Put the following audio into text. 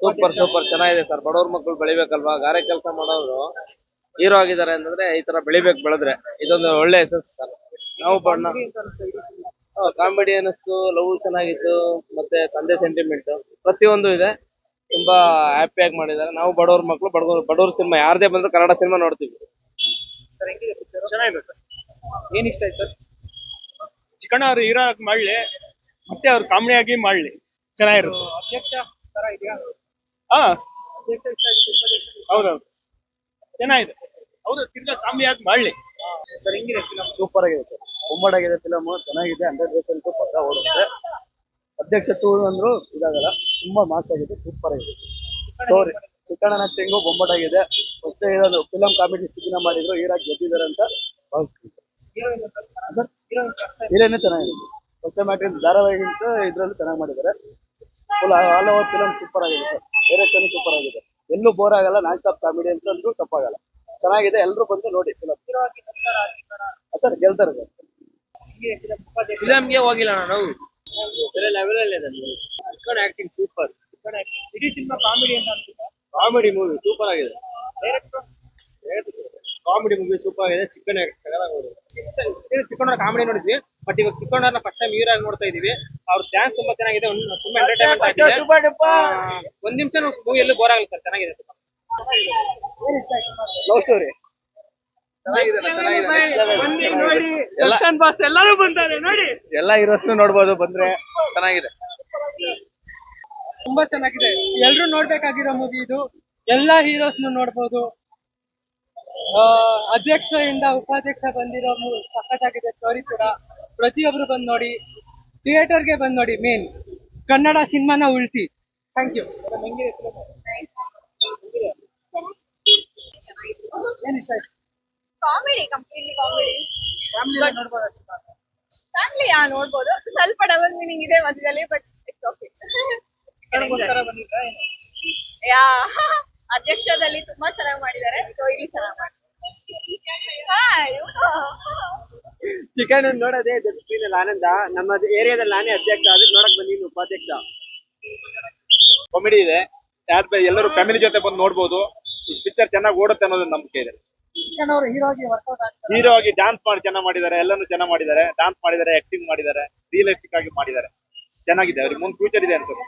Super super ಚೆನ್ನಾಗಿದೆ sir. ಬಡವ್ರ ಮಕ್ಕಳು ಬೆಳಿಬೇಕಲ್ವಾ, ಗಾರೆ ಕೆಲಸ ಮಾಡೋರು ಹೀರೋ ಆಗಿದ್ದಾರೆ ಅಂತಂದ್ರೆ ಈ ತರ ಬೆಳೆದ್ರೆ ಇದೊಂದು ಒಳ್ಳೆ ಹೆಸರು ಸರ್. ನಾವು ಬಣ್ಣ ಕಾಮಿಡಿ ಅನಿಸ್ತು, ಲವ್ ಚೆನ್ನಾಗಿತ್ತು, ಮತ್ತೆ ತಂದೆ ಸೆಂಟಿಮೆಂಟ್ ಪ್ರತಿಯೊಂದು ಇದೆ. ತುಂಬಾ ಹ್ಯಾಪಿಯಾಗಿ ಮಾಡಿದ್ದಾರೆ. ನಾವು ಬಡವ್ರ ಮಕ್ಕಳು, ಬಡವ್ರ ಸಿನಿಮಾ ಯಾರದೇ ಬಂದ್ರು ಕನ್ನಡ ಸಿನಿಮಾ ನೋಡ್ತೀವಿ. ಚೆನ್ನಾಗಿದೆ ಸರ್. ಏನ್ ಇಷ್ಟ ಆಯ್ತು ಸರ್? ಚಿಕ್ಕಣ್ಣ ಅವ್ರು ಹೀರೋ ಆಗಿ ಮಾಡ್ಲಿ, ಮತ್ತೆ ಅವ್ರು ಕಾಮಿಡಿ ಆಗಿ ಮಾಡ್ಲಿ, ಚೆನ್ನಾಗಿರುತ್ತೆ. ಅಧ್ಯಕ್ಷ ತರ ಇದೆಯಾ? ಹಾ, ಹೌದೌದು, ಚೆನ್ನಾಗಿದೆ. ಹೌದು, ತಿರ್ಗಾ ಕಾಮಿಡಿ ಆಗಿ ಮಾಡ್ಲಿ ಸರ್. ಹೆಂಗಿದೆ ಫಿಲಮ್? ಸೂಪರ್ ಆಗಿದೆ ಸರ್. ಬೊಂಬಾಟಾಗಿದೆ ಫಿಲಮ್, ಚೆನ್ನಾಗಿದೆ. 100% ಪಕ್ಕ ಓಡುತ್ತೆ. ಅಧ್ಯಕ್ಷ ಟೂ ಅಂದ್ರು ಇದಾಗಲ್ಲ, ತುಂಬಾ ಮಾಸ್ ಆಗಿದೆ, ಸೂಪರ್ ಆಗಿದೆ ಸ್ಟೋರಿ. ಚಿಕ್ಕಣ್ಣನ ಆಕ್ಟಿಂಗು ಬೊಂಬಾಟಾಗಿದೆ. ಮತ್ತೆ ಇರೋದು ಫಿಲಂ ಕಾಮಿಡಿ ದಿನ ಮಾಡಿದ್ರು, ಹೀರಾಗಿ ಗೆದ್ದಿದ್ದಾರೆ ಅಂತ ಭಾವಿಸ್ತೀನಿ ಸರ್. ಹೀರೋಯಿನ್ ಚೆನ್ನಾಗಿದೆ. ಫಸ್ಟ್ ಟೈಮ್ ಆಕ್ಟಿಂಗ್ ಧಾರಾವಾಹಿಗಿಂತ ಇದ್ರಲ್ಲೂ ಚೆನ್ನಾಗಿ ಮಾಡಿದ್ದಾರೆ. Full all over film super ಆಗಿದೆ ಸರ್. ಡೈರೆಕ್ಷನ್ ಸೂಪರ್ ಆಗಿದೆ. ಎಲ್ಲೂ ಬೋರ್ ಆಗಲ್ಲ, ನಾನ್ ಸ್ಟಾಪ್ ಕಾಮಿಡಿ ಅಂತ ಅಂದ್ರೂ ತಪ್ಪಾಗಲ್ಲ. ಚೆನ್ನಾಗಿದೆ, ಎಲ್ಲರೂ ಬಂದು ನೋಡಿ ಫಿಲಮ್ ಸರ್. ಗೆಲ್ತಾರೆ ಸರ್. ಫಿಲಮ್ಗೆ ಹೋಗಿಲ್ಲ ನಾವು. ಲೆವೆಲ್ ಅಲ್ಲಿ ಚಿಕ್ಕಣ್ಣ ಆಕ್ಟಿಂಗ್ ಸೂಪರ್. ಇಡೀ ಸಿನಿಮಾ ಕಾಮಿಡಿ ಅಂತ ಅನ್ಸುತ್ತಾ? ಕಾಮಿಡಿ ಮೂವಿ ಸೂಪರ್ ಆಗಿದೆ. ಕಾಮಿಡಿ ಮೂವಿ ಸೂಪರ್ ಆಗಿದೆ. ಚಿಕ್ಕಣ್ಣ ಕಾಮಿಡಿ ನೋಡಿದ್ವಿ, ಬಟ್ ಇವಾಗ ಚಿಕ್ಕಣ್ಣನ ಫಸ್ಟ್ ಟೈಮ್ ಹೀರೋ ಆಗಿ ನೋಡ್ತಾ ಇದೀವಿ. ಅವ್ರ ಡ್ಯಾನ್ಸ್ ತುಂಬಾ ಚೆನ್ನಾಗಿದೆ, ತುಂಬಾ ಎಂಟರ್ಟೈನ್ಮೆಂಟ್ ಆಗಿದೆ. ಒಂದ್ ನಿಮಿಷ ಮೂವಿ ಎಲ್ಲೂ ಬೋರ್ ಆಗಲ್ಲ ಸರ್, ಚೆನ್ನಾಗಿದೆ. ಲವ್ ಸ್ಟೋರಿ ದರ್ಶನ್ ಬಾಸ್ ಎಲ್ಲರೂ ಬಂತಾರೆ ನೋಡಿ. ಎಲ್ಲ ಹೀರೋಸ್ನು ನೋಡ್ಬೋದು ಬಂದ್ರೆ, ಚೆನ್ನಾಗಿದೆ. ತುಂಬಾ ಚೆನ್ನಾಗಿದೆ. ಎಲ್ರು ನೋಡ್ಬೇಕಾಗಿರೋ ಮೂವಿ ಇದು. ಎಲ್ಲಾ ಹೀರೋಸ್ ನೋಡ್ಬೋದು. ಅಧ್ಯಕ್ಷರಿಂದ ಉಪಾಧ್ಯಕ್ಷ ಬಂದಿರೋ ಸಖತ್ತಾಗಿದೆ. ಸ್ಟೋರಿ ಕೂಡ ಪ್ರತಿಯೊಬ್ರು ಬಂದ್ ನೋಡಿ, ಥಿಯೇಟರ್ಗೆ ಬಂದ್ ನೋಡಿ. ಮೇನ್ ಕನ್ನಡ ಸಿನಿಮಾನ ಉಳಿಸಿ. Thank you. ಏನ್ ಇಷ್ಟ ಆಯ್ತು? Comedy, completely comedy. ನೋಡ್ಬೋದು. ಫ್ಯಾಮಿಲಿ ನೋಡ್ಬೋದು. ಸ್ವಲ್ಪ ಡಬಲ್ ಮೀನಿಂಗ್ ಇದೆ ಮಧ್ಯದಲ್ಲಿ, ಬಟ್ ಇಟ್ಸ್ ಓಕೆ. ಯಾ ಅಧ್ಯಕ್ಷದಲ್ಲಿ ತುಂಬಾ ಚೆನ್ನಾಗಿ ಮಾಡಿದ್ದಾರೆ. ಸೊ ಇಲ್ಲಿ ಚೆನ್ನಾಗಿ ಮಾಡಿದ್ದಾರೆ. ಚಿಕನ್ ನೋಡೋದೇ ದೊಡ್ಡ ಸ್ಕ್ರೀನ್ ಆನಂದ. ನಮ್ಮ ಏರಿಯಾದಲ್ಲಿ ನಾನೇ ಅಧ್ಯಕ್ಷ, ಅದಕ್ಕೆ ನೋಡಕ್ ಬಂದಿದ್ದೀನಿ ಉಪಾಧ್ಯಕ್ಷ. ಕಾಮಿಡಿ ಇದೆ, ಎಲ್ಲರೂ ಫ್ಯಾಮಿಲಿ ಜೊತೆ ಬಂದು ನೋಡ್ಬೋದು. ಈ ಪಿಕ್ಚರ್ ಚೆನ್ನಾಗಿ ಓಡುತ್ತೆ ಅನ್ನೋದು ನಂಬಿಕೆ ಇದೆ. ಹೀರೋ ಆಗಿ ಡ್ಯಾನ್ಸ್ ಮಾಡಿ ಚೆನ್ನಾಗಿ ಮಾಡಿದ್ದಾರೆ, ಎಲ್ಲಾನು ಚೆನ್ನಾಗಿ ಮಾಡಿದ್ದಾರೆ. ಡ್ಯಾನ್ಸ್ ಮಾಡಿದ್ದಾರೆ, ಆಕ್ಟಿಂಗ್ ಮಾಡಿದ್ದಾರೆ, ರಿಯಲಿಸ್ಟಿಕ್ ಆಗಿ ಮಾಡಿದ್ದಾರೆ. ಚೆನ್ನಾಗಿದೆ. ಅವ್ರಿಗೆ ಮುಂದೆ ಫ್ಯೂಚರ್ ಇದೆ ಅನ್ಸುತ್ತೆ.